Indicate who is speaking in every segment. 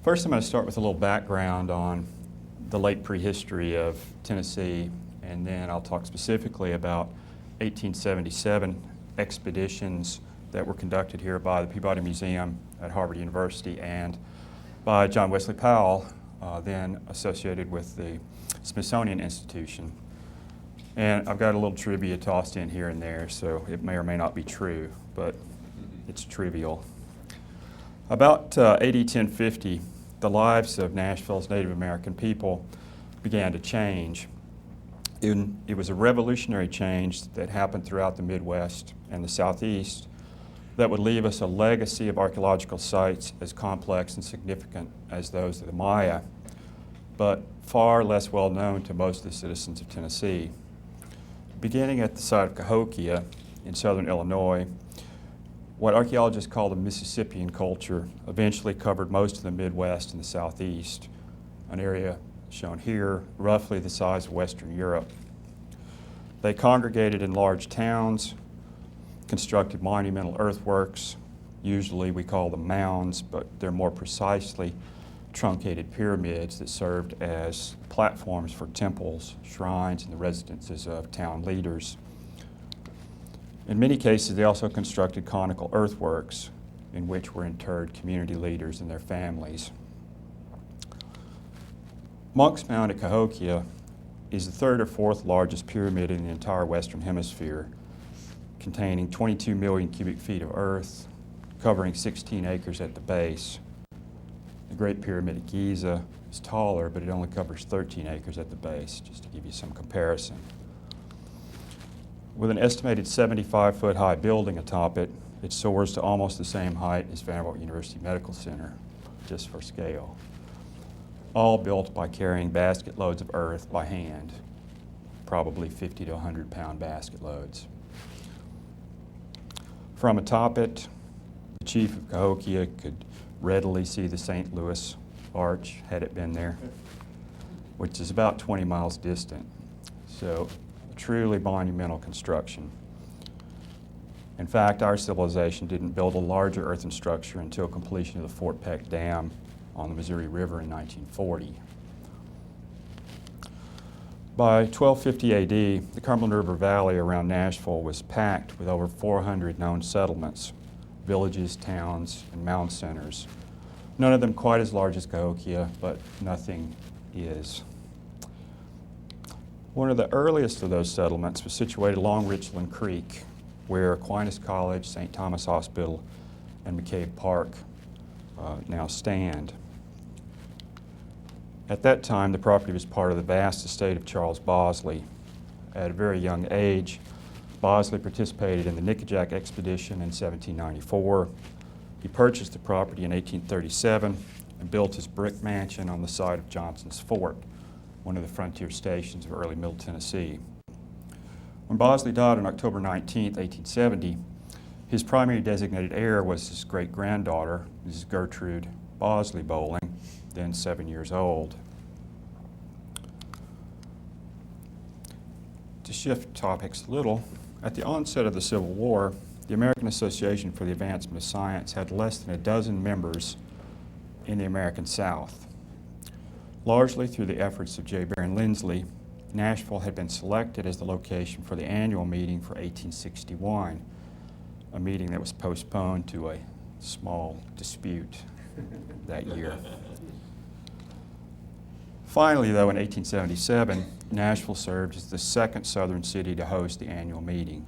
Speaker 1: First, I'm going to start with a little background on the late prehistory of Tennessee, and then I'll talk specifically about 1877 expeditions that were conducted here by the Peabody Museum at Harvard University and by John Wesley Powell, then associated with the Smithsonian Institution. And I've got a little trivia tossed in here and there, so it may or may not be true, but it's trivial. About AD 1050, the lives of Nashville's Native American people began to change. It was a revolutionary change that happened throughout the Midwest and the Southeast that would leave us a legacy of archaeological sites as complex and significant as those of the Maya, but far less well known to most of the citizens of Tennessee. Beginning at the site of Cahokia in southern Illinois, what archaeologists call the Mississippian culture eventually covered most of the Midwest and the Southeast, an area shown here, roughly the size of Western Europe. They congregated in large towns, constructed monumental earthworks. Usually we call them mounds, but they're more precisely truncated pyramids that served as platforms for temples, shrines, and the residences of town leaders. In many cases, they also constructed conical earthworks in which were interred community leaders and their families. Monk's Mound at Cahokia is the third or fourth largest pyramid in the entire Western Hemisphere, containing 22 million cubic feet of earth, covering 16 acres at the base. The Great Pyramid at Giza is taller, but it only covers 13 acres at the base, just to give you some comparison. With an estimated 75-foot high building atop it, it soars to almost the same height as Vanderbilt University Medical Center, just for scale. All built by carrying basket loads of earth by hand, probably 50 to 100-pound basket loads. From atop it, the chief of Cahokia could readily see the St. Louis Arch, had it been there, which is about 20 miles distant. So, a truly monumental construction. In fact, our civilization didn't build a larger earthen structure until completion of the Fort Peck Dam on the Missouri River in 1940. By 1250 AD, the Cumberland River Valley around Nashville was packed with over 400 known settlements, villages, towns, and mound centers. None of them quite as large as Cahokia, but nothing is. One of the earliest of those settlements was situated along Richland Creek, where Aquinas College, St. Thomas Hospital, and McCabe Park now stand. At that time, the property was part of the vast estate of Charles Bosley. At a very young age, Bosley participated in the Nickajack expedition in 1794. He purchased the property in 1837 and built his brick mansion on the site of Johnson's Fort, one of the frontier stations of early Middle Tennessee. When Bosley died on October 19, 1870, his primary designated heir was his great-granddaughter, Mrs. Gertrude Bosley Bowling, then 7 years old. To shift topics a little, at the onset of the Civil War, the American Association for the Advancement of Science had less than a dozen members in the American South. Largely through the efforts of J. Barron Lindsley, Nashville had been selected as the location for the annual meeting for 1861, a meeting that was postponed to a small dispute that year. Finally, though, in 1877, Nashville served as the second southern city to host the annual meeting,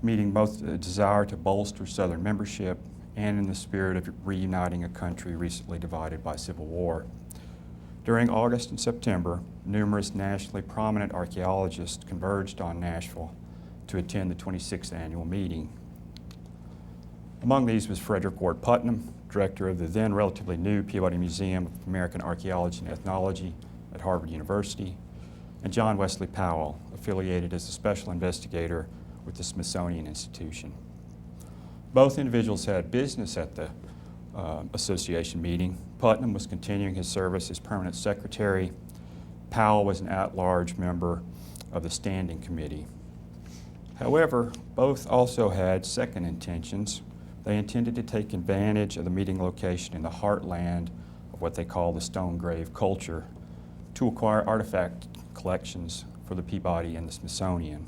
Speaker 1: meeting both the desire to bolster southern membership and in the spirit of reuniting a country recently divided by civil war. During August and September, numerous nationally prominent archaeologists converged on Nashville to attend the 26th annual meeting. Among these was Frederick Ward Putnam, director of the then relatively new Peabody Museum of American Archaeology and Ethnology at Harvard University, and John Wesley Powell, affiliated as a special investigator with the Smithsonian Institution. Both individuals had business at the association meeting. Putnam was continuing his service as permanent secretary. Powell was an at-large member of the standing committee. However, both also had second intentions, They intended to take advantage of the meeting location in the heartland of what they call the stone grave culture to acquire artifact collections for the Peabody and the Smithsonian.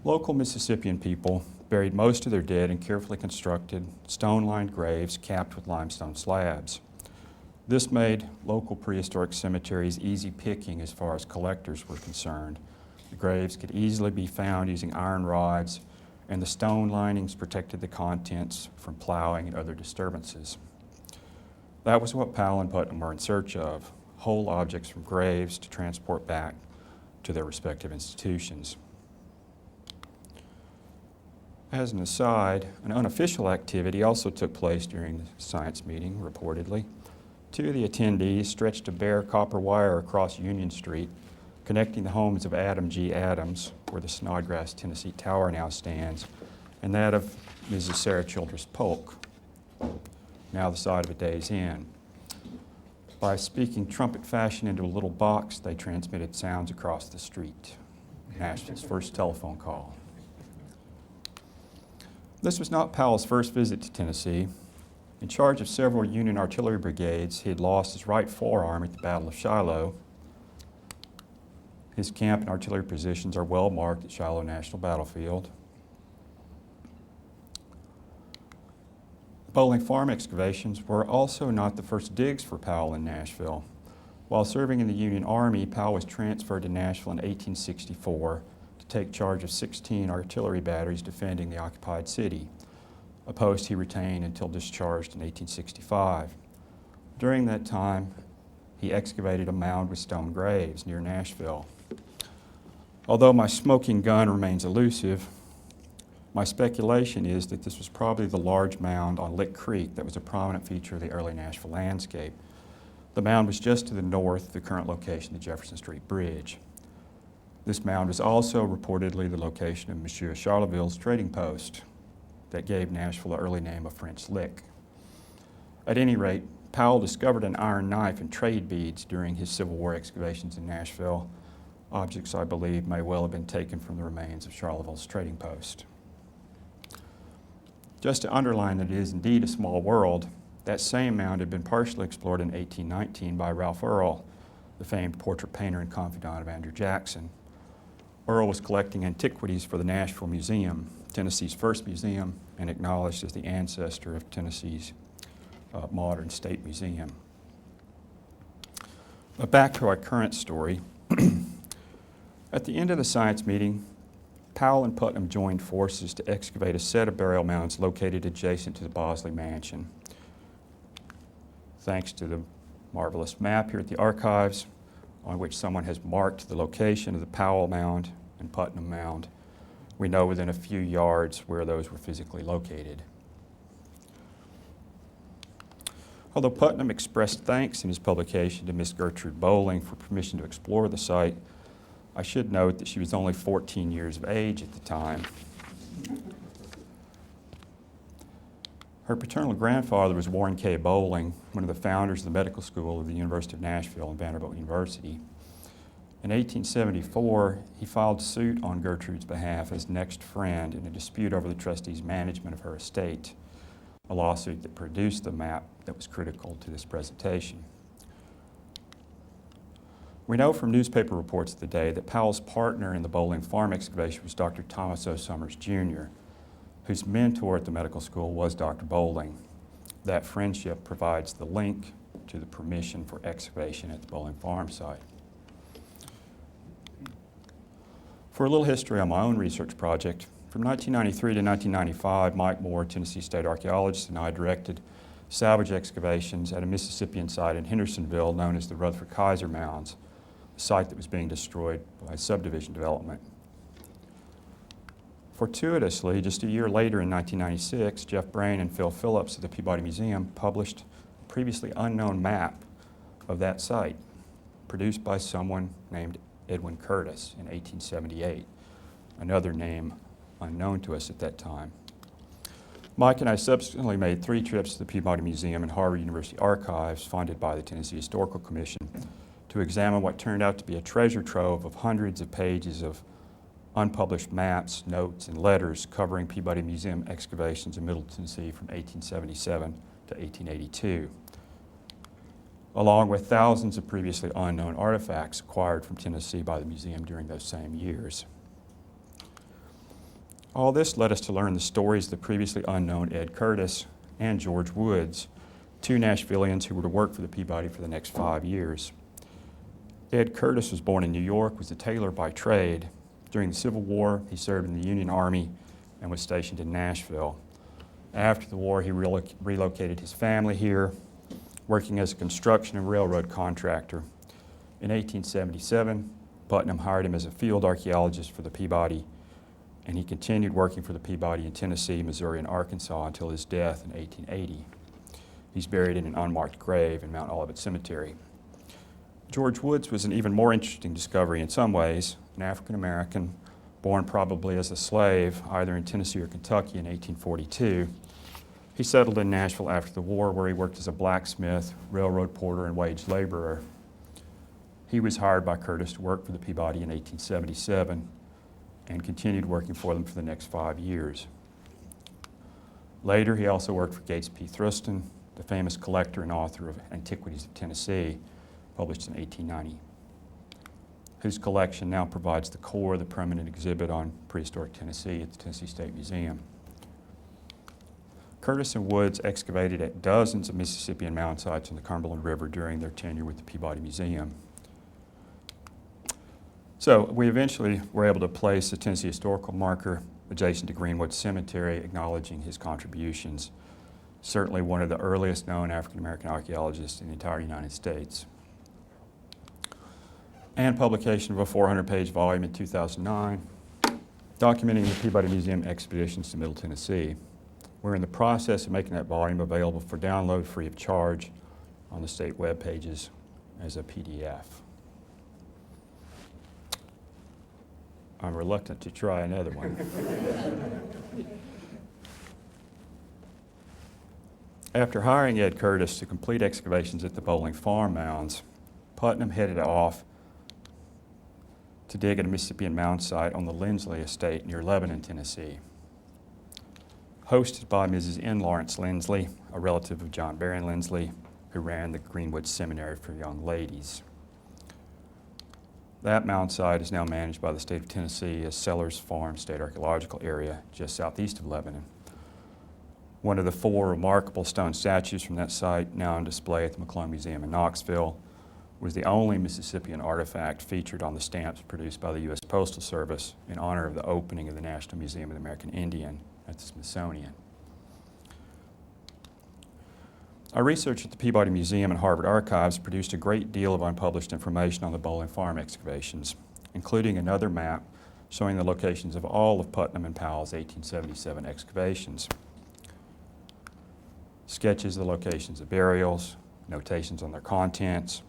Speaker 1: Local Mississippian people buried most of their dead in carefully constructed, stone-lined graves capped with limestone slabs. This made local prehistoric cemeteries easy picking as far as collectors were concerned. The graves could easily be found using iron rods, and the stone linings protected the contents from plowing and other disturbances. That was what Powell and Putnam were in search of, whole objects from graves to transport back to their respective institutions. As an aside, an unofficial activity also took place during the science meeting, reportedly. Two of the attendees stretched a bare copper wire across Union Street, connecting the homes of Adam G. Adams, where the Snodgrass, Tennessee Tower now stands, and that of Mrs. Sarah Childress Polk, now the site of a Days Inn. By speaking trumpet fashion into a little box, they transmitted sounds across the street. Nashville's first telephone call. This was not Powell's first visit to Tennessee. In charge of several Union artillery brigades, he had lost his right forearm at the Battle of Shiloh. His camp and artillery positions are well marked at Shiloh National Battlefield. The Bowling Farm excavations were also not the first digs for Powell in Nashville. While serving in the Union Army, Powell was transferred to Nashville in 1864 to take charge of 16 artillery batteries defending the occupied city, a post he retained until discharged in 1865. During that time, he excavated a mound with stone graves near Nashville. Although my smoking gun remains elusive, my speculation is that this was probably the large mound on Lick Creek that was a prominent feature of the early Nashville landscape. The mound was just to the north of the current location of the Jefferson Street Bridge. This mound was also reportedly the location of Monsieur Charleville's trading post that gave Nashville the early name of French Lick. At any rate, Powell discovered an iron knife and trade beads during his Civil War excavations in Nashville. Objects, I believe, may well have been taken from the remains of Charleville's trading post. Just to underline that it is indeed a small world, that same mound had been partially explored in 1819 by Ralph Earl, the famed portrait painter and confidant of Andrew Jackson. Earl was collecting antiquities for the Nashville Museum, Tennessee's first museum, and acknowledged as the ancestor of Tennessee's modern state museum. But back to our current story. At the end of the science meeting, Powell and Putnam joined forces to excavate a set of burial mounds located adjacent to the Bosley Mansion. Thanks to the marvelous map here at the archives, on which someone has marked the location of the Powell Mound and Putnam Mound, we know within a few yards where those were physically located. Although Putnam expressed thanks in his publication to Miss Gertrude Bowling for permission to explore the site, I should note that she was only 14 years of age at the time. Her paternal grandfather was Warren K. Bowling, one of the founders of the medical school of the University of Nashville and Vanderbilt University. In 1874, he filed suit on Gertrude's behalf as next friend in a dispute over the trustee's management of her estate, a lawsuit that produced the map that was critical to this presentation. We know from newspaper reports of the day that Powell's partner in the Bowling Farm excavation was Dr. Thomas O. Summers, Jr., whose mentor at the medical school was Dr. Bowling. That friendship provides the link to the permission for excavation at the Bowling Farm site. For a little history on my own research project, from 1993 to 1995, Mike Moore, Tennessee State archaeologist, and I directed salvage excavations at a Mississippian site in Hendersonville known as the Rutherford Kaiser Mounds, a site that was being destroyed by subdivision development. Fortuitously, just a year later in 1996, Jeff Brain and Phil Phillips of the Peabody Museum published a previously unknown map of that site, produced by someone named Edwin Curtis in 1878, another name unknown to us at that time. Mike and I subsequently made 3 trips to the Peabody Museum and Harvard University Archives, funded by the Tennessee Historical Commission, to examine what turned out to be a treasure trove of hundreds of pages of unpublished maps, notes, and letters covering Peabody Museum excavations in Middle Tennessee from 1877 to 1882, along with thousands of previously unknown artifacts acquired from Tennessee by the museum during those same years. All this led us to learn the stories of the previously unknown Ed Curtis and George Woods, two Nashvillians who were to work for the Peabody for the next 5 years. Ed Curtis was born in New York, was a tailor by trade. During the Civil War, he served in the Union Army and was stationed in Nashville. After the war, he relocated his family here, working as a construction and railroad contractor. In 1877, Putnam hired him as a field archaeologist for the Peabody, and he continued working for the Peabody in Tennessee, Missouri, and Arkansas until his death in 1880. He's buried in an unmarked grave in Mount Olivet Cemetery. George Woods was an even more interesting discovery in some ways, an African American born probably as a slave either in Tennessee or Kentucky in 1842. He settled in Nashville after the war, where he worked as a blacksmith, railroad porter, and wage laborer. He was hired by Curtis to work for the Peabody in 1877 and continued working for them for the next 5 years. Later, he also worked for Gates P. Thurston, the famous collector and author of Antiquities of Tennessee, published in 1890, whose collection now provides the core of the permanent exhibit on prehistoric Tennessee at the Tennessee State Museum. Curtis and Woods excavated at dozens of Mississippian mound sites on the Cumberland River during their tenure with the Peabody Museum. So we eventually were able to place a Tennessee historical marker adjacent to Greenwood Cemetery, acknowledging his contributions. Certainly one of the earliest known African-American archaeologists in the entire United States. And publication of a 400-page volume in 2009, documenting the Peabody Museum expeditions to Middle Tennessee. We're in the process of making that volume available for download free of charge on the state web pages as a PDF. I'm reluctant to try another one. After hiring Ed Curtis to complete excavations at the Bowling Farm mounds, Putnam headed off to dig at a Mississippian mound site on the Lindsley estate near Lebanon, Tennessee. Hosted by Mrs. N. Lawrence Lindsley, a relative of John Barron Lindsley, who ran the Greenwood Seminary for Young Ladies. That mound site is now managed by the state of Tennessee as Sellers Farm State Archaeological Area, just southeast of Lebanon. One of the 4 remarkable stone statues from that site, now on display at the McClung Museum in Knoxville, was the only Mississippian artifact featured on the stamps produced by the U.S. Postal Service in honor of the opening of the National Museum of the American Indian at the Smithsonian. Our research at the Peabody Museum and Harvard Archives produced a great deal of unpublished information on the Bowling Farm excavations, including another map showing the locations of all of Putnam and Powell's 1877 excavations. Sketches of the locations of burials, notations on their contents.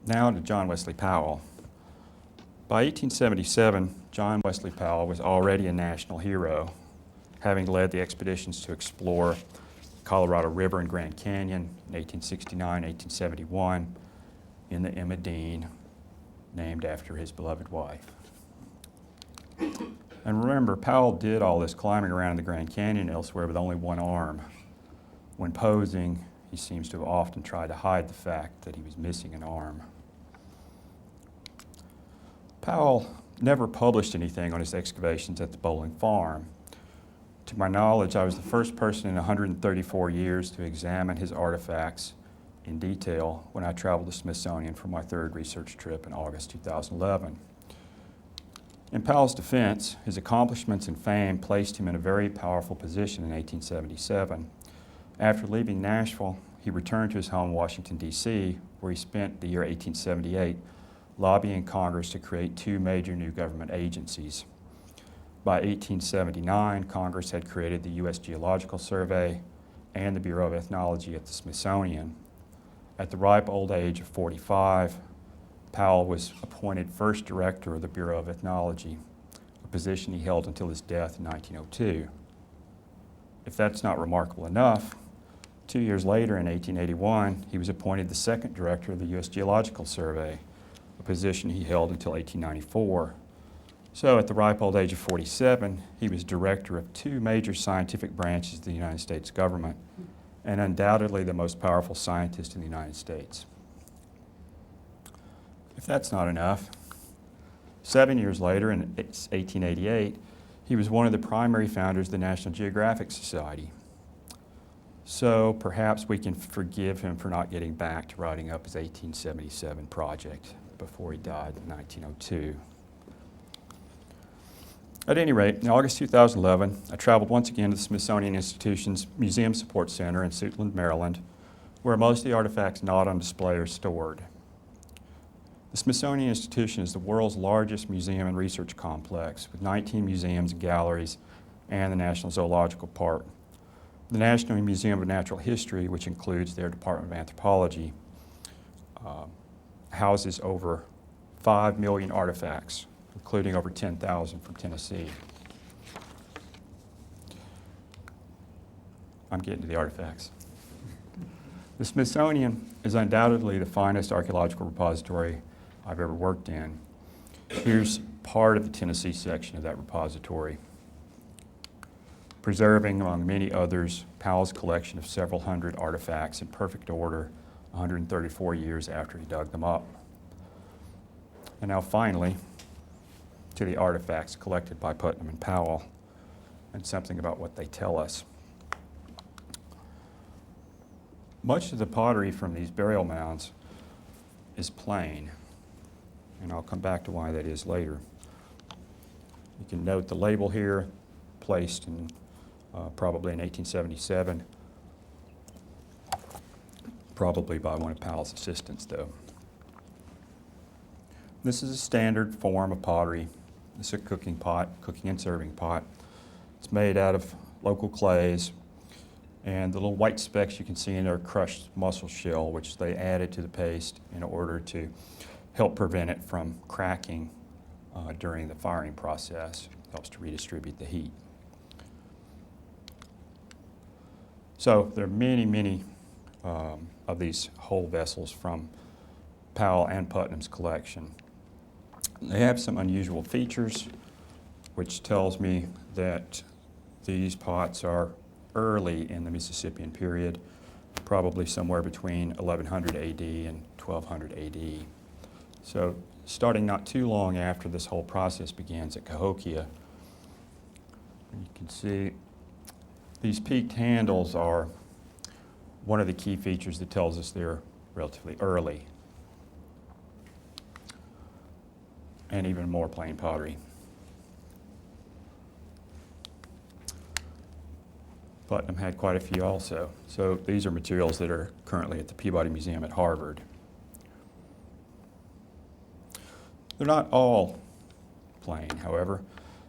Speaker 1: Now to John Wesley Powell. By 1877, John Wesley Powell was already a national hero, having led the expeditions to explore Colorado River and Grand Canyon in 1869, 1871 in the Emma Dean, named after his beloved wife. And remember, Powell did all this climbing around in the Grand Canyon and elsewhere with only one arm. When posing, he seems to have often tried to hide the fact that he was missing an arm. Powell never published anything on his excavations at the Bowling Farm. To my knowledge, I was the first person in 134 years to examine his artifacts in detail when I traveled to Smithsonian for my 3rd research trip in August 2011. In Powell's defense, his accomplishments and fame placed him in a very powerful position in 1877. After leaving Nashville, he returned to his home in Washington, D.C., where he spent the year 1878 lobbying Congress to create 2 major new government agencies. By 1879, Congress had created the U.S. Geological Survey and the Bureau of Ethnology at the Smithsonian. At the ripe old age of 45, Powell was appointed first director of the Bureau of Ethnology, a position he held until his death in 1902. If that's not remarkable enough, 2 years later, in 1881, he was appointed the second director of the U.S. Geological Survey, a position he held until 1894. So at the ripe old age of 47, he was director of two major scientific branches of the United States government, and undoubtedly the most powerful scientist in the United States. If that's not enough, 7 years later, in 1888, he was one of the primary founders of the National Geographic Society. So perhaps we can forgive him for not getting back to writing up his 1877 project before he died in 1902. At any rate, in August 2011, I traveled once again to the Smithsonian Institution's Museum Support Center in Siouxland, Maryland, where most of the artifacts not on display are stored. The Smithsonian Institution is the world's largest museum and research complex, with 19 museums and galleries and the National Zoological Park. The National Museum of Natural History, which includes their Department of Anthropology, houses over 5 million artifacts, including over 10,000 from Tennessee. I'm getting to the artifacts. The Smithsonian is undoubtedly the finest archaeological repository I've ever worked in. Here's part of the Tennessee section of that repository. Preserving, among many others, Powell's collection of several hundred artifacts in perfect order 134 years after he dug them up. And now finally, to the artifacts collected by Putnam and Powell, and something about what they tell us. Much of the pottery from these burial mounds is plain, and I'll come back to why that is later. You can note the label here, placed in probably in 1877, probably by one of Powell's assistants, though. This is a standard form of pottery. This is a cooking pot, cooking and serving pot. It's made out of local clays, and the little white specks you can see in there are crushed mussel shell, which they added to the paste in order to help prevent it from cracking during the firing process. It helps to redistribute the heat. So there are many, many of these whole vessels from Powell and Putnam's collection. They have some unusual features, which tells me that these pots are early in the Mississippian period, probably somewhere between 1100 AD and 1200 AD. So starting not too long after this whole process begins at Cahokia, you can see these peaked handles are one of the key features that tells us they're relatively early. And even more plain pottery. Putnam had quite a few also. So these are materials that are currently at the Peabody Museum at Harvard. They're not all plain, however.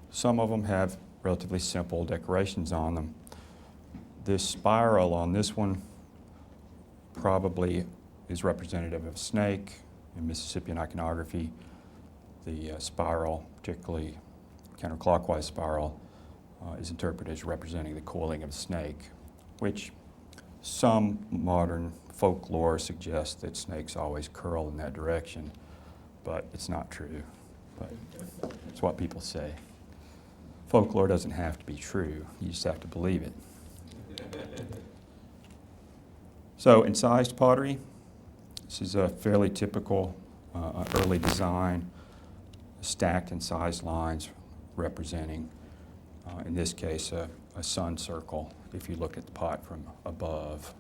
Speaker 1: Some of them have relatively simple decorations on them. This spiral on this one probably is representative of a snake. In Mississippian iconography, the spiral, particularly counterclockwise spiral, is interpreted as representing the coiling of a snake, which some modern folklore suggests that snakes always curl in that direction, but it's not true. But it's what people say. Folklore doesn't have to be true. You just have to believe it. So incised pottery, this is a fairly typical early design, stacked incised lines representing, in this case, a sun circle if you look at the pot from above.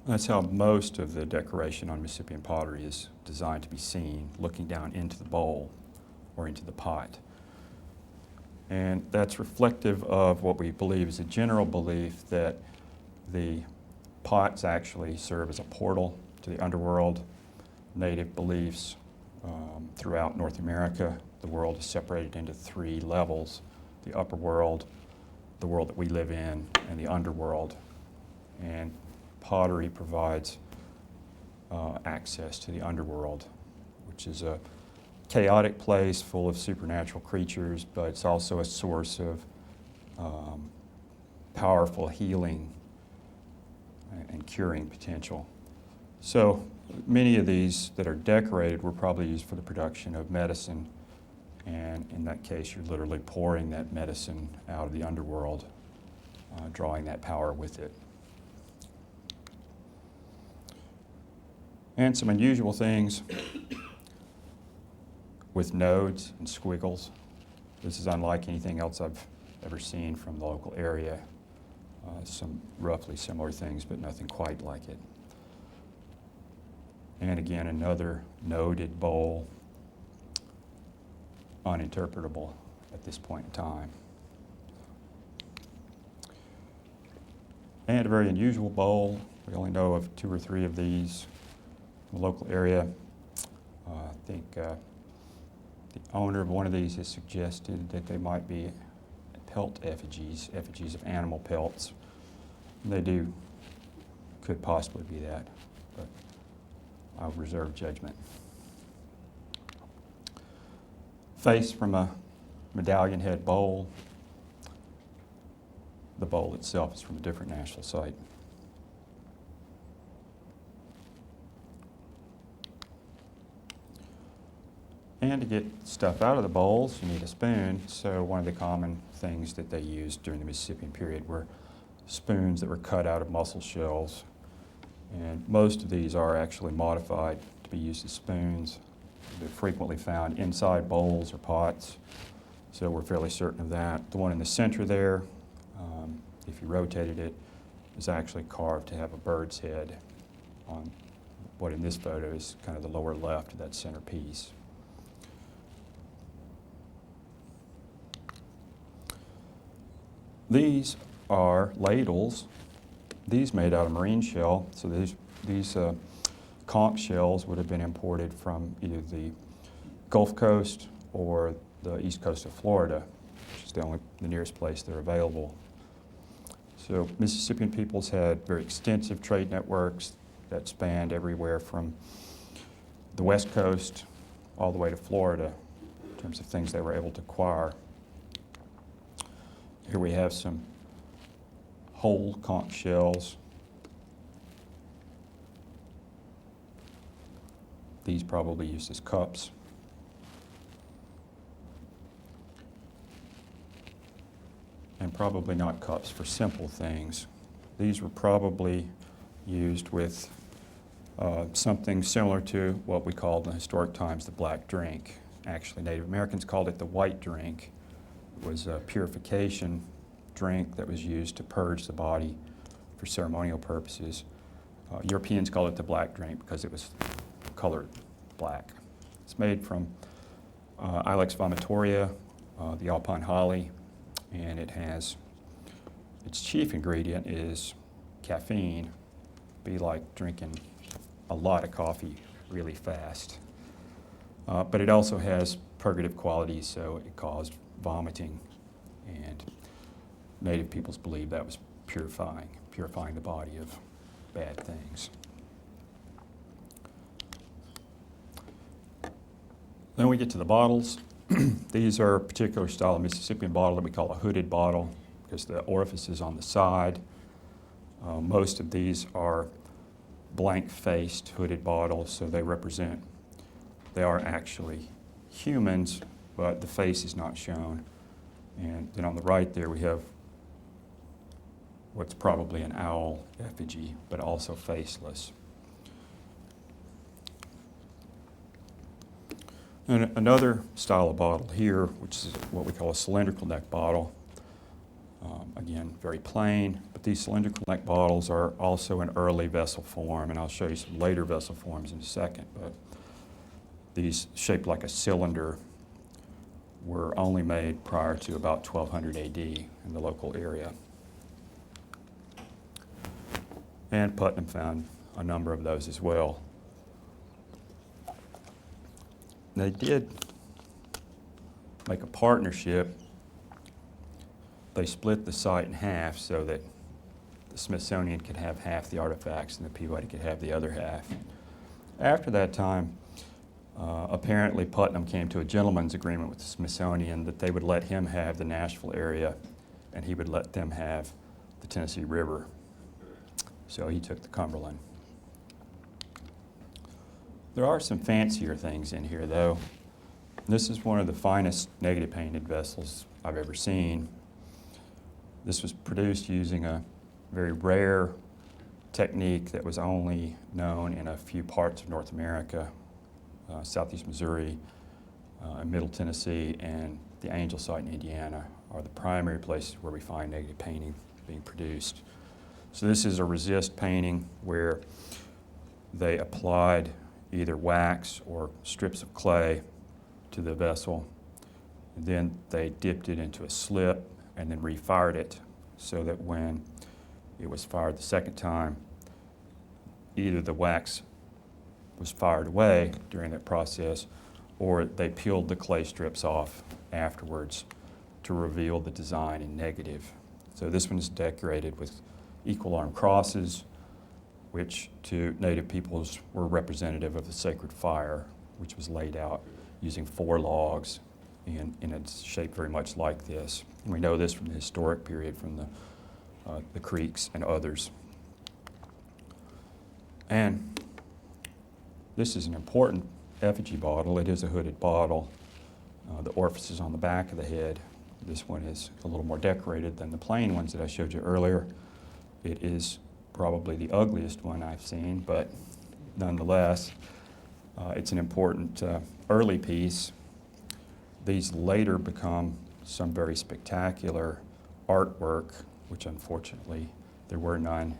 Speaker 1: That's how most of the decoration on Mississippian pottery is designed to be seen, looking down into the bowl or into the pot. And that's reflective of what we believe is a general belief that the pots actually serve as a portal to the underworld. Native beliefs throughout North America, the world is separated into 3 levels: the upper world, the world that we live in, and the underworld. And pottery provides access to the underworld, which is a chaotic place full of supernatural creatures, but it's also a source of powerful healing and curing potential. So many of these that are decorated were probably used for the production of medicine, and in that case you're literally pouring that medicine out of the underworld, drawing that power with it. And some unusual things with nodes and squiggles. This is unlike anything else I've ever seen from the local area. Some roughly similar things, but nothing quite like it. And again, another noded bowl, uninterpretable at this point in time. And a very unusual bowl. We only know of 2 or 3 of these in the local area. I think the owner of one of these has suggested that they might be pelt effigies of animal pelts. And they could possibly be that, but I'll reserve judgment. Face from a medallion head bowl. The bowl itself is from a different Nashville site. And to get stuff out of the bowls, you need a spoon. So one of the common things that they used during the Mississippian period were spoons that were cut out of mussel shells. And most of these are actually modified to be used as spoons. They're frequently found inside bowls or pots, so we're fairly certain of that. The one in the center there, if you rotated it, is actually carved to have a bird's head on what in this photo is kind of the lower left of that center piece. These are ladles, these made out of marine shell. So these conch shells would have been imported from either the Gulf Coast or the east coast of Florida, which is the nearest place they're available. So Mississippian peoples had very extensive trade networks that spanned everywhere from the west coast all the way to Florida in terms of things they were able to acquire. Here we have some whole conch shells. These probably used as cups. And probably not cups for simple things. These were probably used with something similar to what we called in historic times the black drink. Actually, Native Americans called it the white drink. It was a purification drink that was used to purge the body for ceremonial purposes. Europeans called it the black drink because it was colored black. It's made from Ilex vomitoria, the alpine holly, and it has, its chief ingredient is caffeine. Be like drinking a lot of coffee really fast. But it also has purgative qualities, so it caused vomiting, and Native peoples believed that was purifying the body of bad things. Then we get to the bottles. These are a particular style of Mississippian bottle that we call a hooded bottle because the orifice is on the side. Most of these are blank-faced hooded bottles, so they are actually humans, but the face is not shown. And then on the right there we have what's probably an owl effigy, but also faceless. And another style of bottle here, which is what we call a cylindrical neck bottle. Again, very plain, but these cylindrical neck bottles are also an early vessel form, and I'll show you some later vessel forms in a second, but these shaped like a cylinder were only made prior to about 1200 AD in the local area. And Putnam found a number of those as well. They did make a partnership. They split the site in half so that the Smithsonian could have half the artifacts and the Peabody could have the other half. After that time, apparently Putnam came to a gentleman's agreement with the Smithsonian that they would let him have the Nashville area and he would let them have the Tennessee River. So he took the Cumberland. There are some fancier things in here, though. This is one of the finest negative painted vessels I've ever seen. This was produced using a very rare technique that was only known in a few parts of North America, southeast Missouri, Middle Tennessee, and the Angel site in Indiana are the primary places where we find negative painting being produced. So this is a resist painting where they applied either wax or strips of clay to the vessel. And then they dipped it into a slip and then refired it so that when it was fired the second time, either the wax was fired away during that process or they peeled the clay strips off afterwards to reveal the design in negative. So this one is decorated with equal arm crosses, which to Native peoples were representative of the sacred fire, which was laid out using 4 logs in its shape very much like this. And we know this from the historic period from the Creeks and others. And this is an important effigy bottle. It is a hooded bottle. The orifice is on the back of the head. This one is a little more decorated than the plain ones that I showed you earlier. It is probably the ugliest one I've seen, but nonetheless, it's an important early piece. These later become some very spectacular artwork, which unfortunately there were none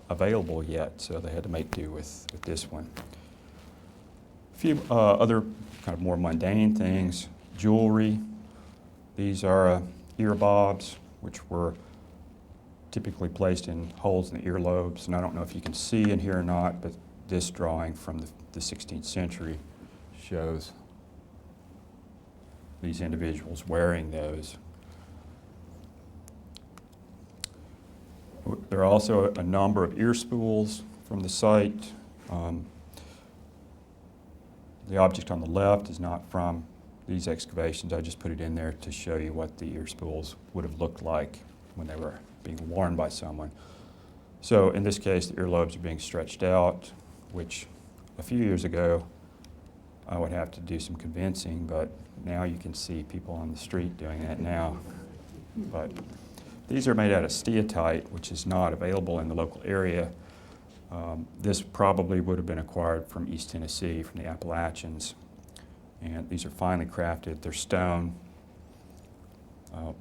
Speaker 1: available yet, so they had to make do with this one. A few other kind of more mundane things, jewelry. These are ear bobs, which were typically placed in holes in the earlobes, and I don't know if you can see in here or not, but this drawing from the 16th century shows these individuals wearing those. There are also a number of ear spools from the site. The object on the left is not from these excavations. I just put it in there to show you what the ear spools would have looked like when they were being worn by someone. So in this case, the earlobes are being stretched out, which a few years ago I would have to do some convincing, but now you can see people on the street doing that now. But these are made out of steatite, which is not available in the local area. This probably would have been acquired from East Tennessee, from the Appalachians. And these are finely crafted. They're stone,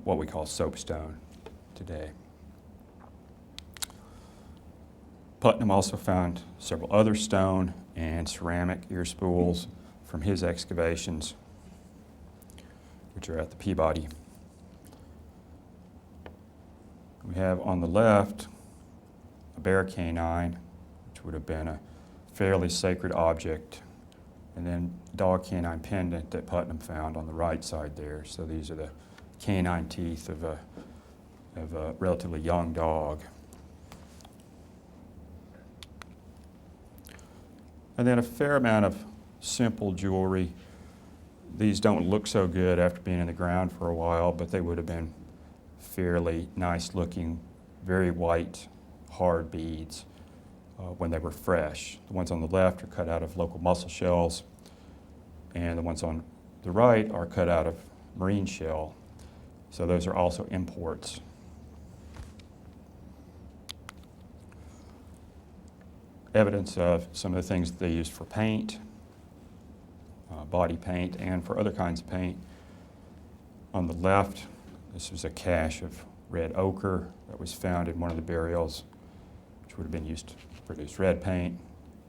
Speaker 1: what we call soapstone today. Putnam also found several other stone and ceramic ear spools from his excavations, which are at the Peabody. We have on the left a bear canine, which would have been a fairly sacred object, and then dog canine pendant that Putnam found on the right side there. So these are the canine teeth of a relatively young dog. And then a fair amount of simple jewelry. These don't look so good after being in the ground for a while, but they would have been fairly nice looking, very white, hard beads when they were fresh. The ones on the left are cut out of local mussel shells, and the ones on the right are cut out of marine shell. So those are also imports. Evidence of some of the things that they used for paint, body paint, and for other kinds of paint. On the left, this was a cache of red ochre that was found in one of the burials, which would have been used to produce red paint.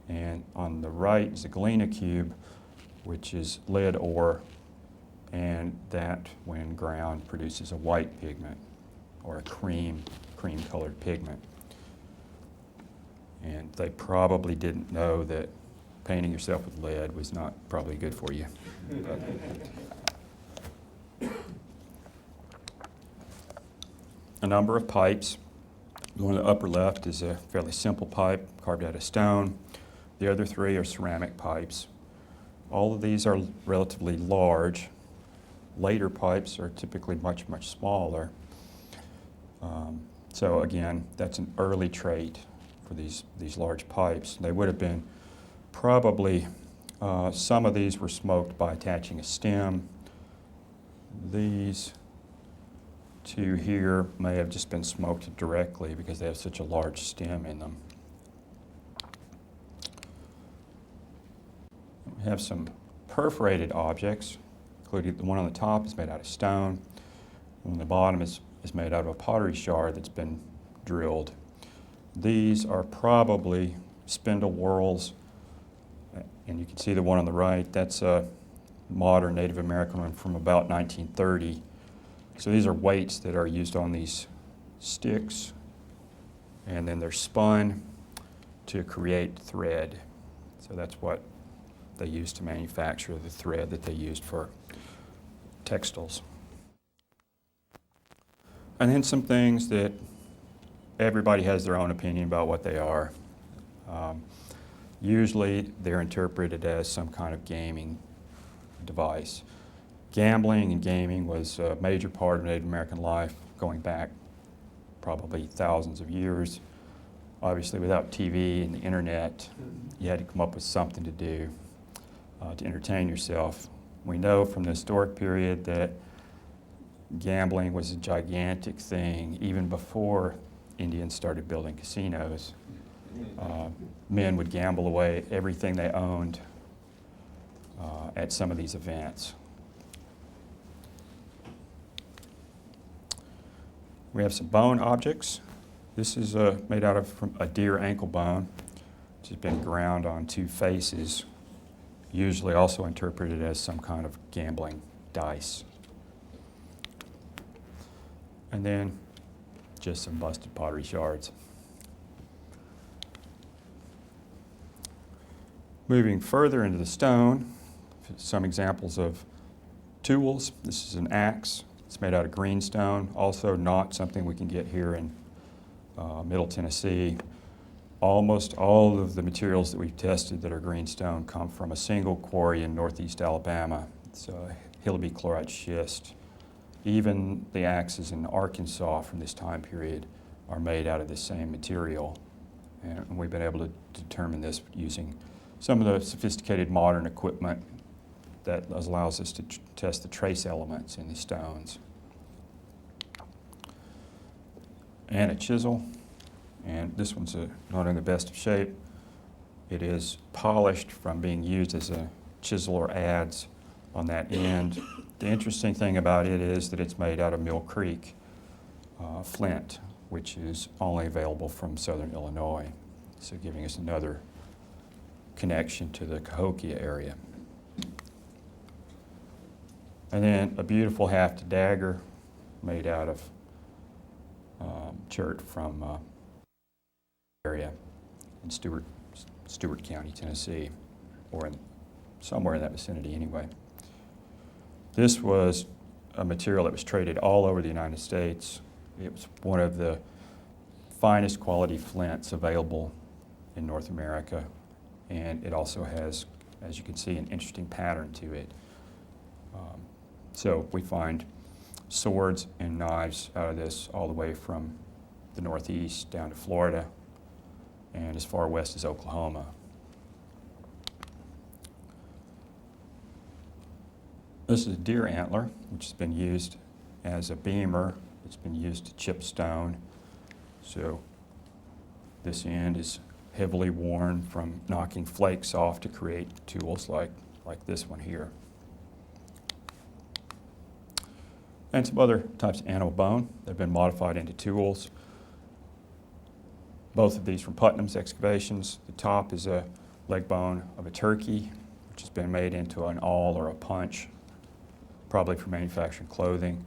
Speaker 1: And on the right is a galena cube, which is lead ore, and that, when ground, produces a white pigment, or a cream-colored pigment. And they probably didn't know that painting yourself with lead was not probably good for you. A number of pipes. The one on the upper left is a fairly simple pipe carved out of stone. The other 3 are ceramic pipes. All of these are relatively large. Later pipes are typically much, much smaller. So again, that's an early trait for these large pipes. They would have been probably, some of these were smoked by attaching a stem. These two here may have just been smoked directly because they have such a large stem in them. We have some perforated objects, including the one on the top is made out of stone. On the bottom is made out of a pottery shard that's been drilled. These are probably spindle whorls, and you can see the one on the right, that's a modern Native American one from about 1930. So these are weights that are used on these sticks, and then they're spun to create thread. So that's what they used to manufacture the thread that they used for textiles. And then some things that everybody has their own opinion about what they are. Usually they're interpreted as some kind of gaming device. Gambling and gaming was a major part of Native American life going back probably thousands of years. Obviously without TV and the internet, you had to come up with something to do to entertain yourself. We know from the historic period that gambling was a gigantic thing even before Indians started building casinos. Men would gamble away everything they owned at some of these events. We have some bone objects. This is made out of a deer ankle bone, which has been ground on two faces, usually also interpreted as some kind of gambling dice. And then just some busted pottery shards. Moving further into the stone, some examples of tools. This is an axe. It's made out of greenstone, also not something we can get here in Middle Tennessee. Almost all of the materials that we've tested that are greenstone come from a single quarry in northeast Alabama. It's a Hillaby chloride schist. Even the axes in Arkansas from this time period are made out of the same material. And we've been able to determine this using some of the sophisticated modern equipment that allows us to test the trace elements in the stones. And a chisel, and this one's not in the best of shape. It is polished from being used as a chisel or adze on that end. The interesting thing about it is that it's made out of Mill Creek flint, which is only available from southern Illinois, so giving us another connection to the Cahokia area. And then a beautiful hafted dagger made out of chert from area in Stewart County, Tennessee, or somewhere in that vicinity anyway. This was a material that was traded all over the United States. It was one of the finest quality flints available in North America, and it also has, as you can see, an interesting pattern to it. So we find swords and knives out of this all the way from the Northeast down to Florida and as far west as Oklahoma. This is a deer antler, which has been used as a beamer. It's been used to chip stone. So this end is heavily worn from knocking flakes off to create tools like this one here. And some other types of animal bone that have been modified into tools. Both of these from Putnam's excavations. The top is a leg bone of a turkey, which has been made into an awl or a punch, probably for manufacturing clothing.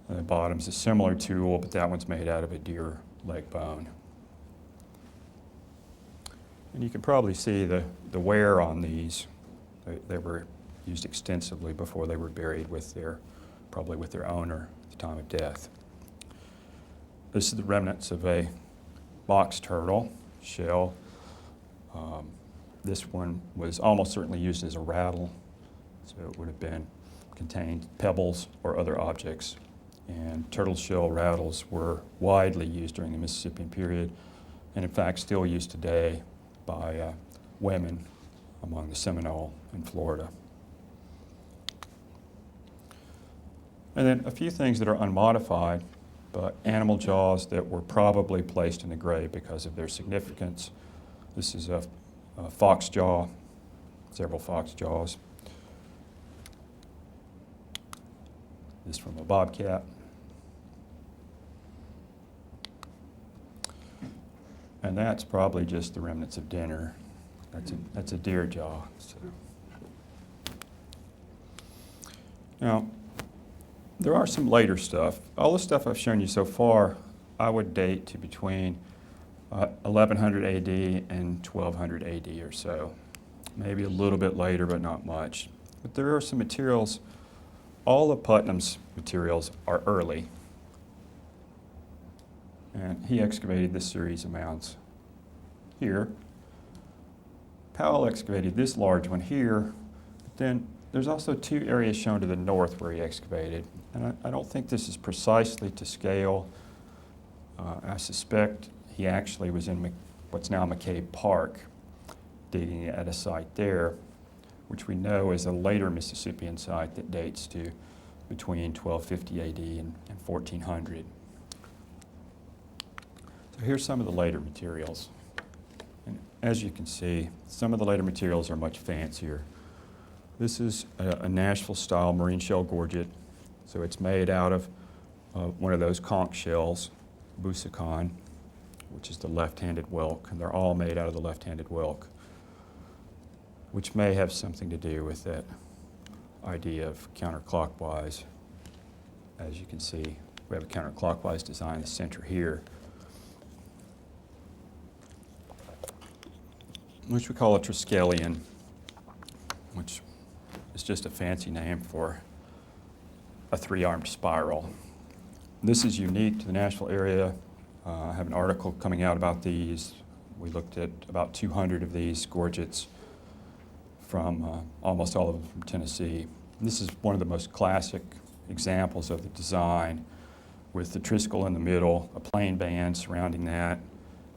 Speaker 1: And the bottom's a similar tool, but that one's made out of a deer leg bone. And you can probably see the wear on these. They were used extensively before they were buried with probably with their owner at the time of death. This is the remnants of a box turtle shell. This one was almost certainly used as a rattle, so it would have contained pebbles or other objects. And turtle shell rattles were widely used during the Mississippian period, and in fact still used today by women among the Seminole in Florida. And then a few things that are unmodified, but animal jaws that were probably placed in the grave because of their significance. This is a fox jaw, several fox jaws. This from a bobcat. And that's probably just the remnants of dinner. That's a deer jaw. So. Now, there are some later stuff. All the stuff I've shown you so far, I would date to between 1100 AD and 1200 AD or so. Maybe a little bit later, but not much. But there are some materials. All of Putnam's materials are early. And he excavated this series of mounds here. Powell excavated this large one here. But then there's also two areas shown to the north where he excavated. And I don't think this is precisely to scale. I suspect he actually was in what's now McCabe Park, digging at a site there, which we know is a later Mississippian site that dates to between 1250 AD and 1400. So here's some of the later materials. And as you can see, some of the later materials are much fancier. This is a Nashville-style marine shell gorget. So it's made out of one of those conch shells, busicon, which is the left-handed whelk, and they're all made out of the left-handed whelk, which may have something to do with that idea of counterclockwise. As you can see, we have a counterclockwise design in the center here, which we call a Triskelion, which is just a fancy name for a three-armed spiral. This is unique to the Nashville area. I have an article coming out about these. We looked at about 200 of these gorgets from almost all of them from Tennessee. And this is one of the most classic examples of the design, with the Triskelion in the middle, a plain band surrounding that,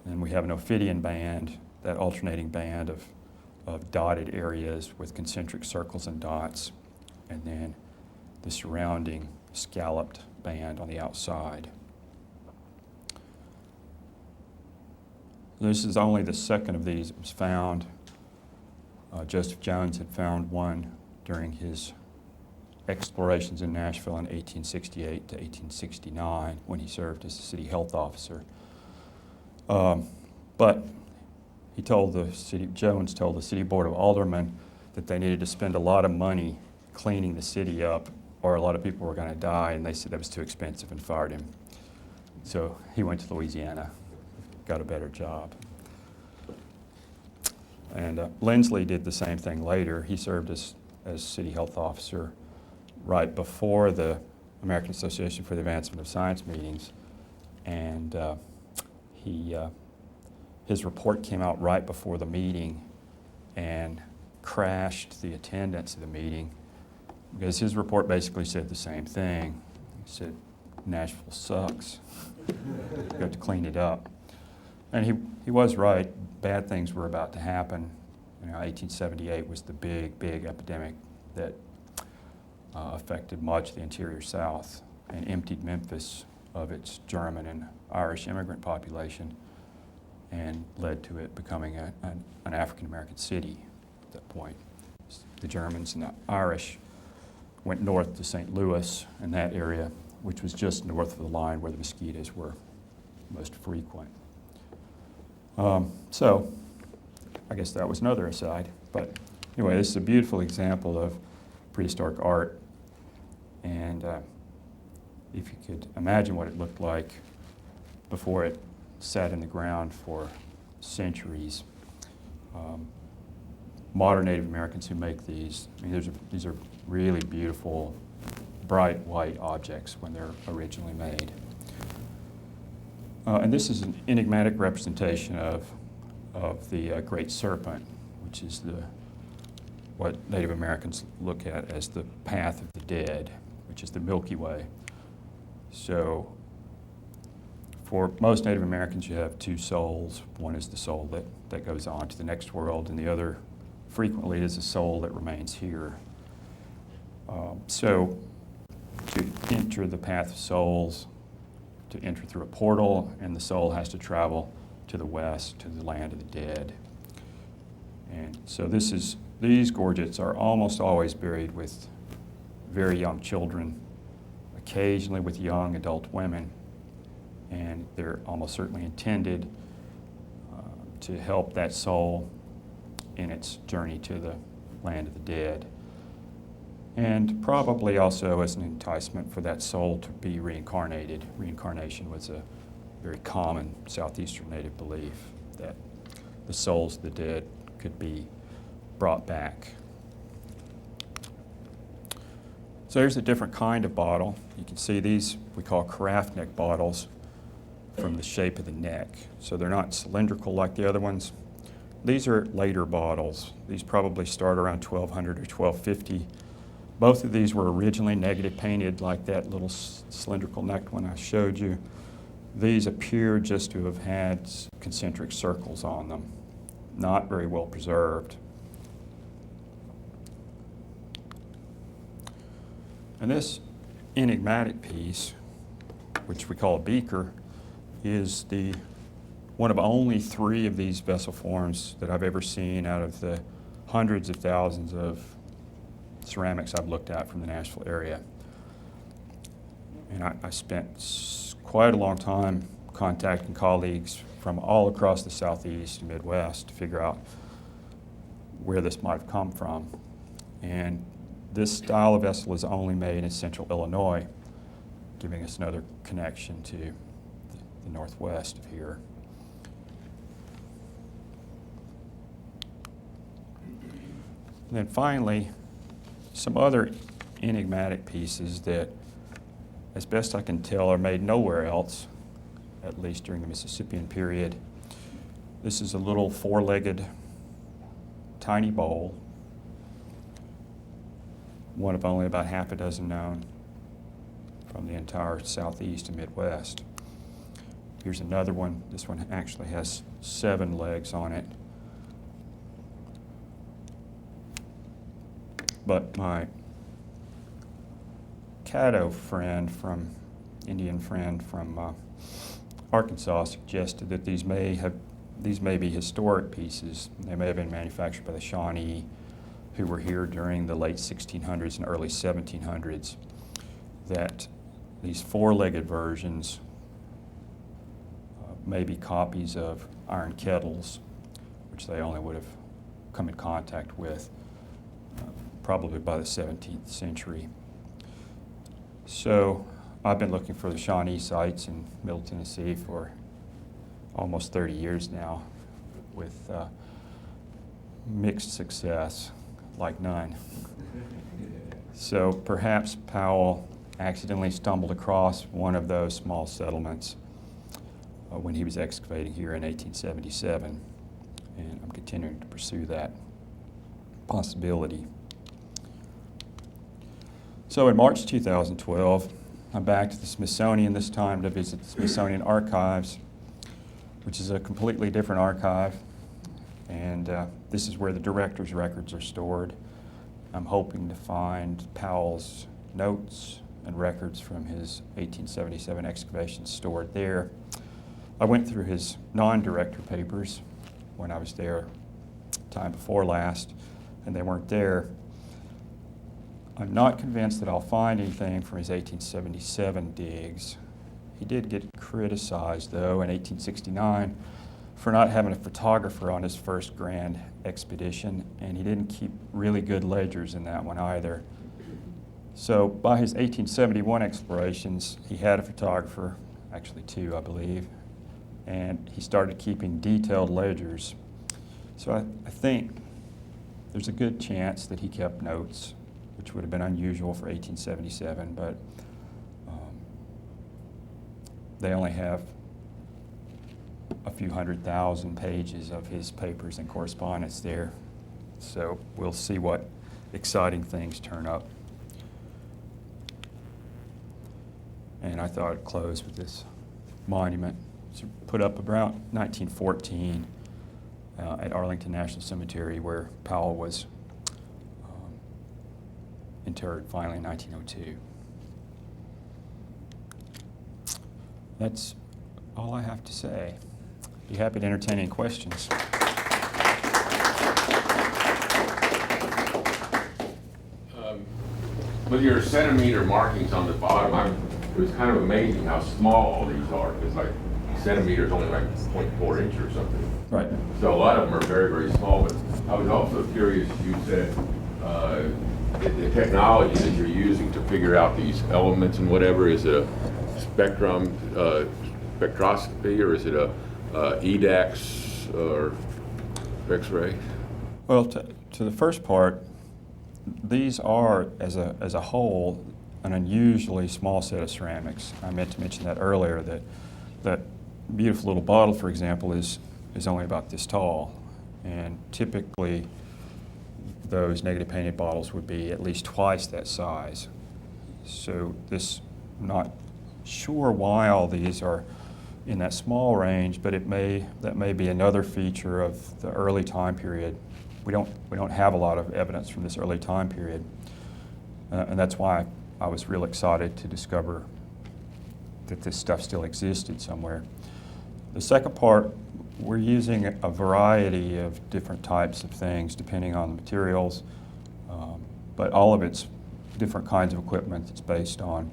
Speaker 1: and we have an Ophidian band, that alternating band of dotted areas with concentric circles and dots, and then the surrounding scalloped band on the outside. This is only the second of these that was found. Joseph Jones had found one during his explorations in Nashville in 1868 to 1869 when he served as a city health officer. But Jones told the city board of aldermen that they needed to spend a lot of money cleaning the city up, or a lot of people were going to die, and they said that was too expensive and fired him. So he went to Louisiana, got a better job. And Lindsley did the same thing later. He served as city health officer right before the American Association for the Advancement of Science meetings, and his report came out right before the meeting and crashed the attendance of the meeting, because his report basically said the same thing. He said, Nashville sucks. You have to clean it up. And he was right. Bad things were about to happen. 1878 was the big epidemic that affected much of the interior South and emptied Memphis of its German and Irish immigrant population and led to it becoming an African-American city at that point. The Germans and the Irish went north to St. Louis and that area, which was just north of the line where the mosquitoes were most frequent. So I guess that was another aside. But anyway, this is a beautiful example of prehistoric art. And if you could imagine what it looked like before it sat in the ground for centuries. Modern Native Americans who make these, these are really beautiful, bright white objects when they're originally made. And this is an enigmatic representation of the Great Serpent, which is what Native Americans look at as the path of the dead, which is the Milky Way. So for most Native Americans, you have two souls. One is the soul that goes on to the next world, and the other frequently is a soul that remains here. So to enter the path of souls, to enter through a portal, and the soul has to travel to the west, to the land of the dead. And so these gorgets are almost always buried with very young children, occasionally with young adult women, and they're almost certainly intended to help that soul in its journey to the land of the dead, and probably also as an enticement for that soul to be reincarnated. Reincarnation was a very common Southeastern Native belief that the souls of the dead could be brought back. So here's a different kind of bottle. You can see these we call carafe neck bottles from the shape of the neck. So they're not cylindrical like the other ones. These are later bottles. These probably start around 1200 or 1250. Both of these were originally negative painted like that little cylindrical neck one I showed you. These appear just to have had concentric circles on them, not very well preserved. And this enigmatic piece, which we call a beaker, is one of only 3 of these vessel forms that I've ever seen out of the hundreds of thousands of ceramics I've looked at from the Nashville area. And I spent quite a long time contacting colleagues from all across the Southeast and Midwest to figure out where this might have come from. And this style of vessel is only made in central Illinois, giving us another connection to the northwest of here. And then finally, some other enigmatic pieces that, as best I can tell, are made nowhere else, at least during the Mississippian period. This is a little 4-legged tiny bowl, one of only about half a dozen known from the entire Southeast and Midwest. Here's another one. This one actually has 7 legs on it. But my Caddo friend Indian friend from Arkansas suggested that these may be historic pieces. They may have been manufactured by the Shawnee, who were here during the late 1600s and early 1700s, that these 4-legged versions may be copies of iron kettles, which they only would have come in contact with probably by the 17th century. So I've been looking for the Shawnee sites in Middle Tennessee for almost 30 years now with mixed success, like none. So perhaps Powell accidentally stumbled across one of those small settlements when he was excavating here in 1877, and I'm continuing to pursue that possibility. So in March 2012, I'm back to the Smithsonian, this time to visit the Smithsonian Archives, which is a completely different archive, and this is where the director's records are stored. I'm hoping to find Powell's notes and records from his 1877 excavations stored there. I went through his non-director papers when I was there time before last, and they weren't there. I'm not convinced that I'll find anything from his 1877 digs. He did get criticized, though, in 1869 for not having a photographer on his first grand expedition, and he didn't keep really good ledgers in that one either. So by his 1871 explorations, he had a photographer, actually 2, I believe, and he started keeping detailed ledgers. So I think there's a good chance that he kept notes, which would have been unusual for 1877, but they only have a few 100,000 pages of his papers and correspondence there. So we'll see what exciting things turn up. And I thought I'd close with this monument. It's put up around 1914 at Arlington National Cemetery, where Powell was interred finally in 1902. That's all I have to say. Be happy to entertain any questions.
Speaker 2: With your centimeter markings on the bottom, it was kind of amazing how small all these are. It's like centimeters only like 0.4 inch or something.
Speaker 1: Right.
Speaker 2: So a lot of them are very, very small. But I was also curious, you said the technology that you're using to figure out these elements and whatever, is it a spectroscopy, or is it a EDAX or X-ray?
Speaker 1: Well, to the first part, these are, as a whole, an unusually small set of ceramics. I meant to mention that earlier, that beautiful little bottle, for example, is only about this tall. And typically, those negative painted bottles would be at least twice that size. So this, I'm not sure why all these are in that small range, but that may be another feature of the early time period. We don't have a lot of evidence from this early time period, and that's why I was real excited to discover that this stuff still existed somewhere. The second part, we're using a variety of different types of things depending on the materials, but all of it's different kinds of equipment that's based on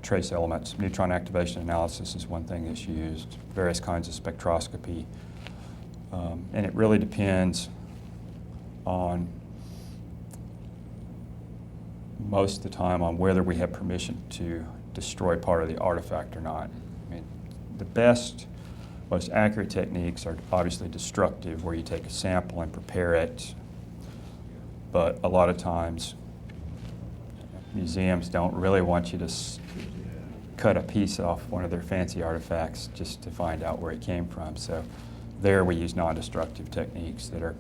Speaker 1: trace elements. Neutron activation analysis is one thing that's used, various kinds of spectroscopy, and it really depends on, most of the time, on whether we have permission to destroy part of the artifact or not. I mean, the best, most accurate techniques are obviously destructive, where you take a sample and prepare it, but a lot of times museums don't really want you to cut a piece off one of their fancy artifacts just to find out where it came from. So there we use non-destructive techniques that are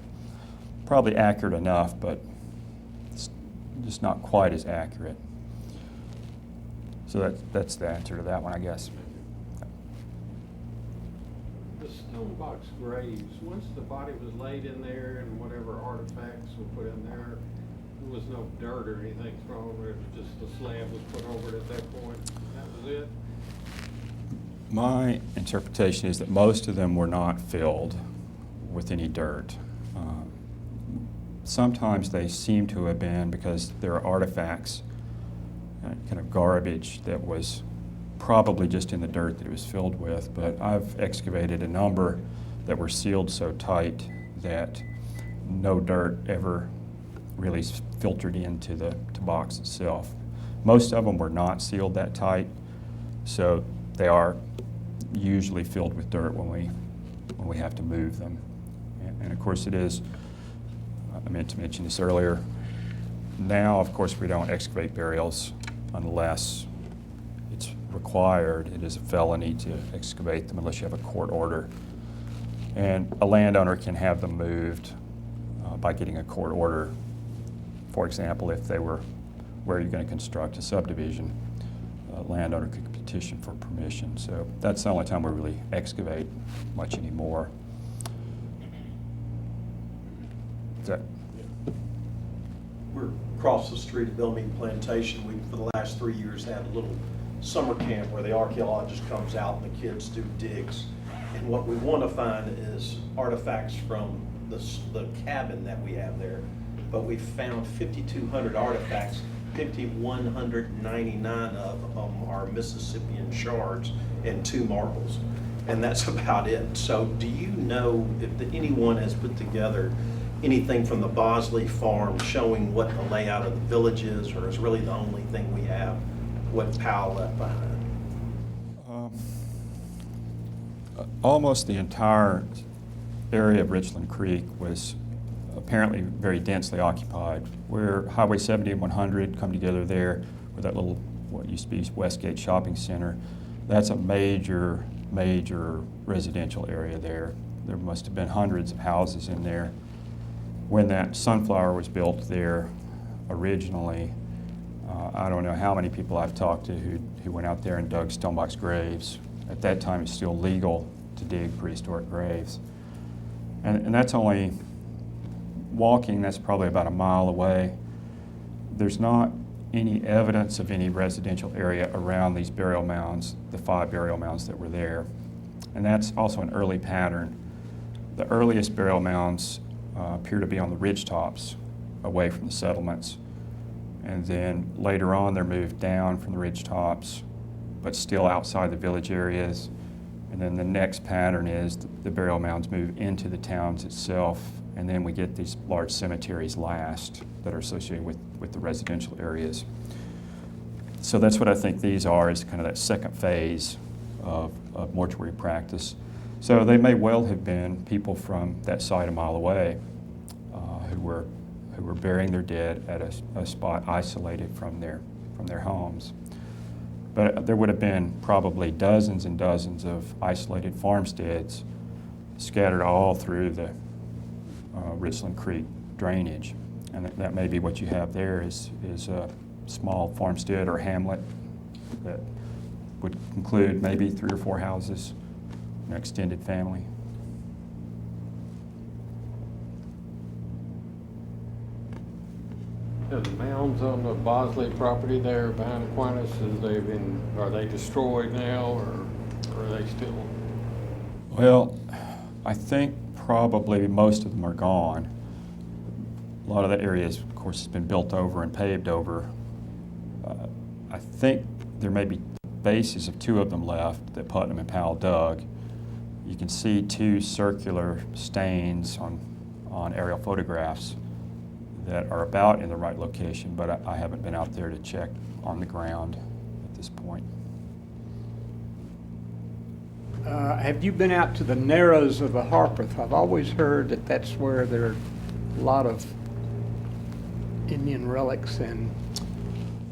Speaker 1: probably accurate enough, but it's just not quite as accurate. So that's the answer to that one, I guess.
Speaker 3: The stone box graves, once the body was laid in there and whatever artifacts were put in there, there was no dirt or anything thrown over it, just the slab was put over it at that point. That was it?
Speaker 1: My interpretation is that most of them were not filled with any dirt. Sometimes they seem to have been, because there are artifacts, kind of garbage that was probably just in the dirt that it was filled with, but I've excavated a number that were sealed so tight that no dirt ever really filtered into the box itself. Most of them were not sealed that tight, so they are usually filled with dirt when we have to move them. And of course it is, I meant to mention this earlier, now of course we don't excavate burials unless it's required. It is a felony to excavate them unless you have a court order. And a landowner can have them moved by getting a court order. For example, if they were where you're going to construct a subdivision, a landowner could petition for permission. So that's the only time we really excavate much anymore. Is that?
Speaker 4: We're across the street at Bellmead Plantation. We, for the last 3 years, had a little summer camp where the archaeologist comes out and the kids do digs. And what we want to find is artifacts from the cabin that we have there. But we found 5,200 artifacts. 5,199 of them are Mississippian shards and 2 marbles. And that's about it. So do you know if anyone has put together anything from the Bosley farm showing what the layout of the village is, or is really the only thing we have what Powell left behind?
Speaker 1: Almost the entire area of Richland Creek was apparently very densely occupied. Where Highway 70 and 100 come together there, with that little, what used to be Westgate Shopping Center, that's a major residential area there. There must have been hundreds of houses in there. When that Sunflower was built there originally, I don't know how many people I've talked to who went out there and dug stonebox graves At that time, it's still legal to dig prehistoric graves. And that's only walking, that's probably about a mile away. There's not any evidence of any residential area around these burial mounds, the 5 burial mounds that were there. And that's also an early pattern. The earliest burial mounds appear to be on the ridge tops away from the settlements. And then later on, they're moved down from the ridge tops, but still outside the village areas. And then the next pattern is the burial mounds move into the towns itself, and then we get these large cemeteries last that are associated with the residential areas. So that's what I think these are, is kind of that second phase of mortuary practice. So they may well have been people from that site a mile away who were burying their dead at a spot isolated from their homes. But there would have been probably dozens and dozens of isolated farmsteads scattered all through the Richland Creek drainage. And that may be what you have there is a small farmstead or hamlet that would include maybe 3 or 4 houses, an extended family.
Speaker 3: The mounds on the Bosley property there behind Aquinas, are they destroyed now, or are they still?
Speaker 1: Well, I think probably most of them are gone. A lot of that area, of course, has been built over and paved over. I think there may be bases of 2 of them left that Putnam and Powell dug. You can see 2 circular stains on aerial photographs that are about in the right location, but I haven't been out there to check on the ground at this point.
Speaker 5: Have you been out to the Narrows of the Harpeth? I've always heard that that's where there are a lot of Indian relics and...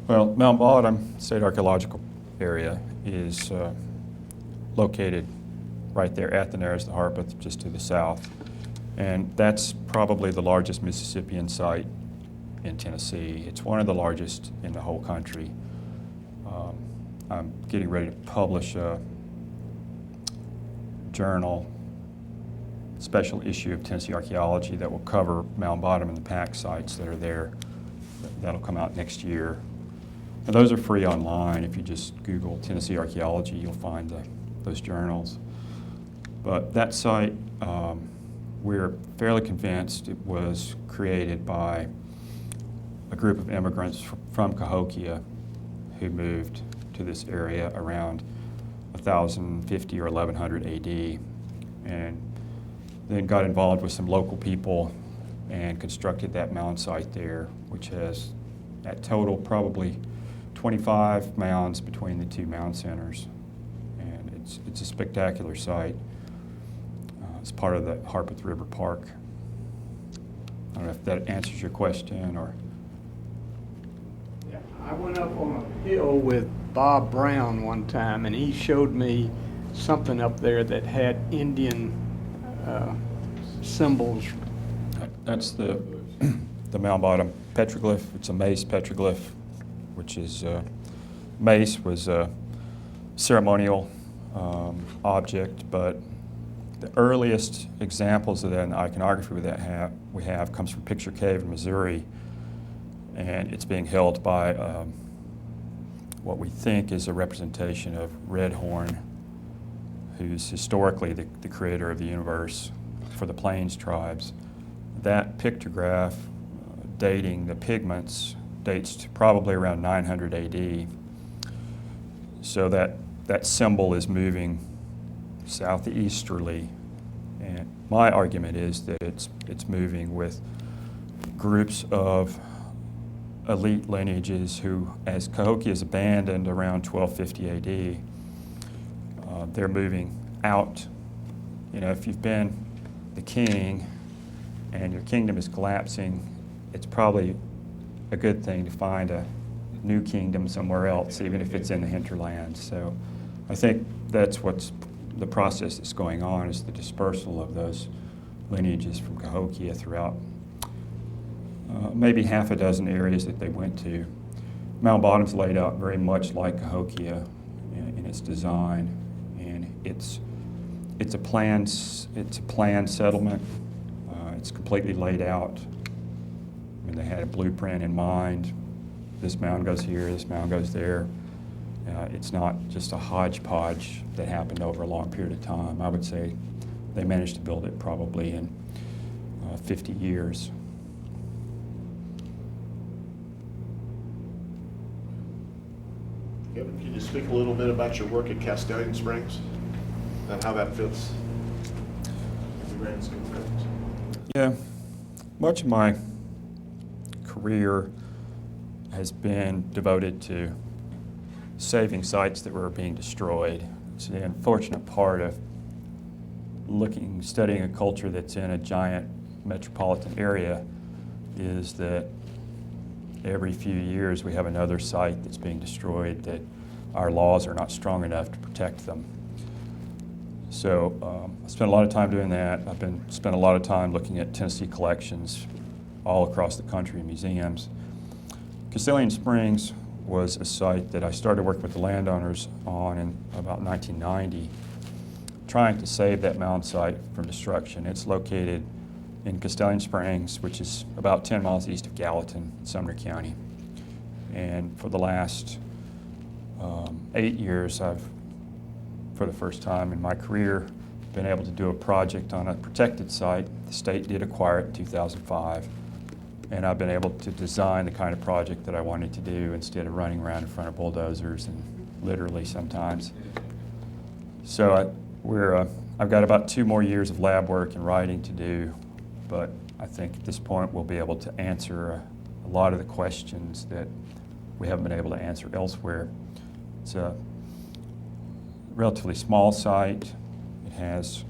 Speaker 1: Well, Mount Bottom State Archaeological Area is located right there at the Narrows of the Harpeth, just to the south. And that's probably the largest Mississippian site in Tennessee. It's one of the largest in the whole country. I'm getting ready to publish a journal, special issue of Tennessee Archaeology that will cover Mound Bottom and the pack sites that are there. That'll come out next year. And those are free online. If you just Google Tennessee Archaeology, you'll find those journals. But that site, we're fairly convinced it was created by a group of immigrants from Cahokia who moved to this area around 1050 or 1100 AD, and then got involved with some local people and constructed that mound site there, which has at total probably 25 mounds between the 2 mound centers. And it's a spectacular site. It's part of the Harpeth River Park. I don't know if that answers your question or...
Speaker 5: Yeah, I went up on a hill with Bob Brown one time, and he showed me something up there that had Indian symbols.
Speaker 1: That's the Mound Bottom petroglyph. It's a mace petroglyph, which is, mace was a ceremonial object, but the earliest examples of that in the iconography we have comes from Picture Cave in Missouri, and it's being held by what we think is a representation of Redhorn, who's historically the creator of the universe for the Plains tribes. That pictograph dating the pigments dates to probably around 900 AD. So that symbol is moving southeasterly, and my argument is that it's moving with groups of elite lineages who, as Cahokia is abandoned around 1250 AD, they're moving out. You know, if you've been the king and your kingdom is collapsing, it's probably a good thing to find a new kingdom somewhere else, even if it's in the hinterlands. So I think that's what's the process that's going on, is the dispersal of those lineages from Cahokia throughout maybe half a dozen areas that they went to. Mound Bottom's laid out very much like Cahokia in its design, mean, it's a planned settlement. It's completely laid out. I mean, they had a blueprint in mind. This mound goes here, this mound goes there. It's not just a hodgepodge that happened over a long period of time. I would say they managed to build it probably in 50 years.
Speaker 6: Kevin, can you speak a little bit about your work at Cassini Springs and how that fits in the grand scheme of things?
Speaker 1: Yeah, much of my career has been devoted to saving sites that were being destroyed. It's the unfortunate part of studying a culture that's in a giant metropolitan area is that every few years we have another site that's being destroyed that our laws are not strong enough to protect them. So I spent a lot of time doing that. Spent a lot of time looking at Tennessee collections all across the country in museums. Cassini Springs was a site that I started working with the landowners on in about 1990, trying to save that mound site from destruction. It's located in Cassini Springs, which is about 10 miles east of Gallatin, Sumner County. And for the last 8 years, I've, for the first time in my career, been able to do a project on a protected site. The state did acquire it in 2005. And I've been able to design the kind of project that I wanted to do instead of running around in front of bulldozers and literally sometimes. So I've got about 2 more years of lab work and writing to do, but I think at this point we'll be able to answer a lot of the questions that we haven't been able to answer elsewhere. It's a relatively small site. It has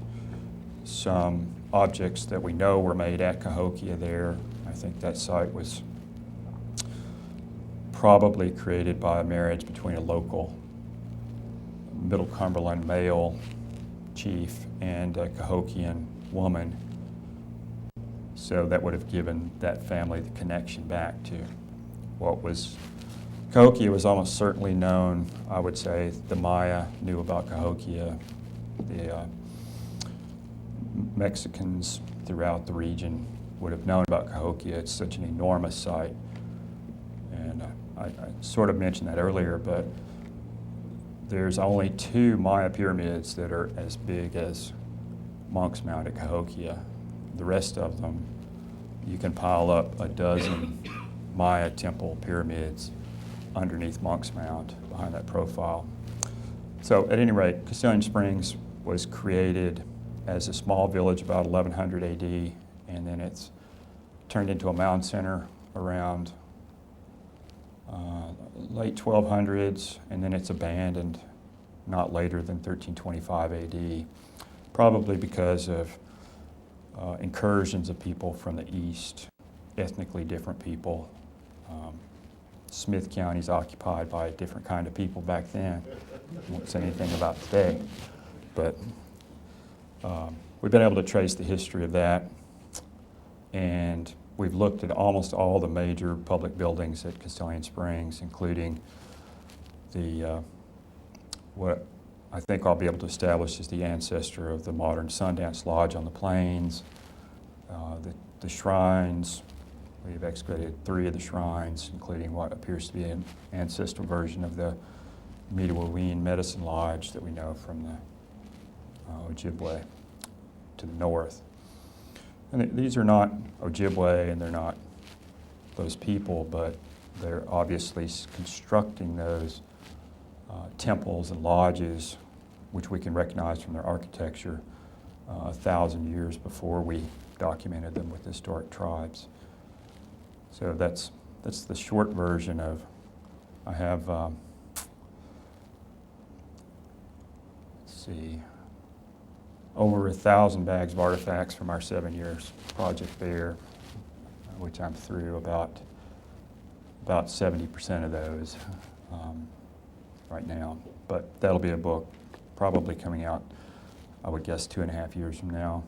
Speaker 1: some objects that we know were made at Cahokia there. I think that site was probably created by a marriage between a local Middle Cumberland male chief and a Cahokian woman. So that would have given that family the connection back to what was. Cahokia was almost certainly known, I would say, the Maya knew about Cahokia. The Mexicans throughout the region would have known about Cahokia. It's such an enormous site. And I sort of mentioned that earlier, but there's only 2 Maya pyramids that are as big as Monk's Mound at Cahokia. The rest of them, you can pile up a dozen Maya temple pyramids underneath Monk's Mound behind that profile. So at any rate, Cassini Springs was created as a small village about 1100 AD, and then it's turned into a mound center around late 1200s, and then it's abandoned not later than 1325 AD, probably because of incursions of people from the east, ethnically different people. Smith County is occupied by a different kind of people back then. I won't say anything about today, but we've been able to trace the history of that, and we've looked at almost all the major public buildings at Cassini Springs, including the what I think I'll be able to establish is the ancestor of the modern Sundance Lodge on the plains, the shrines. We've excavated 3 of the shrines, including what appears to be an ancestral version of the Medawaween Medicine Lodge that we know from the Ojibwe to the north. And these are not Ojibwe, and they're not those people, but they're obviously constructing those temples and lodges, which we can recognize from their architecture 1,000 years before we documented them with historic tribes. So that's the short version of. I have let's see, over 1,000 bags of artifacts from our 7 years project there, which I'm through about 70% of those right now. But that'll be a book probably coming out, I would guess, 2.5 years from now.